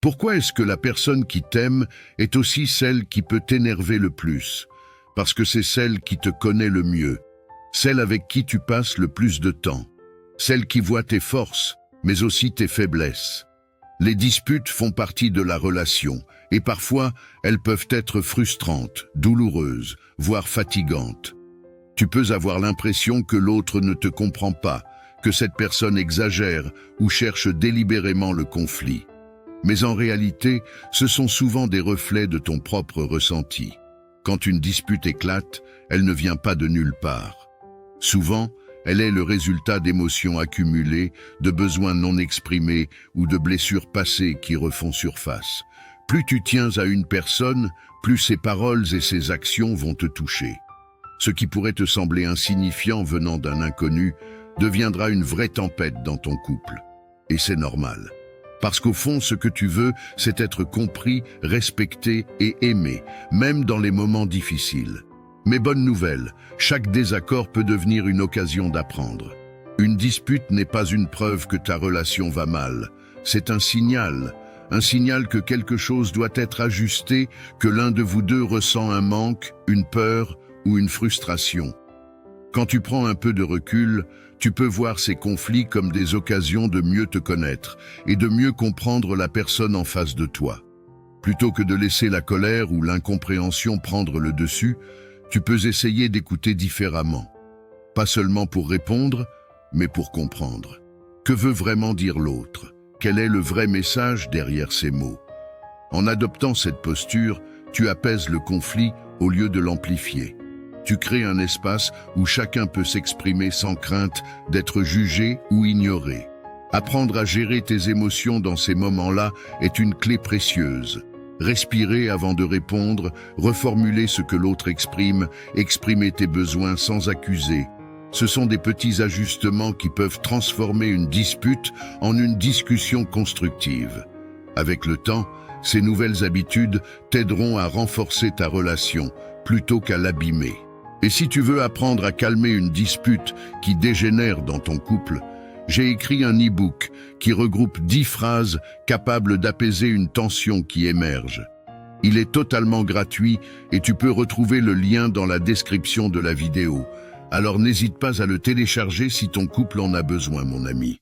Pourquoi est-ce que la personne qui t'aime est aussi celle qui peut t'énerver le plus? Parce que c'est celle qui te connaît le mieux, celle avec qui tu passes le plus de temps, celle qui voit tes forces, mais aussi tes faiblesses. Les disputes font partie de la relation, et parfois, elles peuvent être frustrantes, douloureuses, voire fatigantes. Tu peux avoir l'impression que l'autre ne te comprend pas, que cette personne exagère ou cherche délibérément le conflit. Mais en réalité, ce sont souvent des reflets de ton propre ressenti. Quand une dispute éclate, elle ne vient pas de nulle part. Souvent, elle est le résultat d'émotions accumulées, de besoins non exprimés ou de blessures passées qui refont surface. Plus tu tiens à une personne, plus ses paroles et ses actions vont te toucher. Ce qui pourrait te sembler insignifiant venant d'un inconnu deviendra une vraie tempête dans ton couple. Et c'est normal. Parce qu'au fond, ce que tu veux, c'est être compris, respecté et aimé, même dans les moments difficiles. Mais bonne nouvelle, chaque désaccord peut devenir une occasion d'apprendre. Une dispute n'est pas une preuve que ta relation va mal. C'est un signal que quelque chose doit être ajusté, que l'un de vous deux ressent un manque, une peur ou une frustration. Quand tu prends un peu de recul, tu peux voir ces conflits comme des occasions de mieux te connaître et de mieux comprendre la personne en face de toi. Plutôt que de laisser la colère ou l'incompréhension prendre le dessus, tu peux essayer d'écouter différemment. Pas seulement pour répondre, mais pour comprendre. Que veut vraiment dire l'autre? Quel est le vrai message derrière ces mots? En adoptant cette posture, tu apaises le conflit au lieu de l'amplifier. Tu crées un espace où chacun peut s'exprimer sans crainte d'être jugé ou ignoré. Apprendre à gérer tes émotions dans ces moments-là est une clé précieuse. Respirer avant de répondre, reformuler ce que l'autre exprime, exprimer tes besoins sans accuser. Ce sont des petits ajustements qui peuvent transformer une dispute en une discussion constructive. Avec le temps, ces nouvelles habitudes t'aideront à renforcer ta relation plutôt qu'à l'abîmer. Et si tu veux apprendre à calmer une dispute qui dégénère dans ton couple, j'ai écrit un e-book qui regroupe 10 phrases capables d'apaiser une tension qui émerge. Il est totalement gratuit et tu peux retrouver le lien dans la description de la vidéo. Alors n'hésite pas à le télécharger si ton couple en a besoin, mon ami.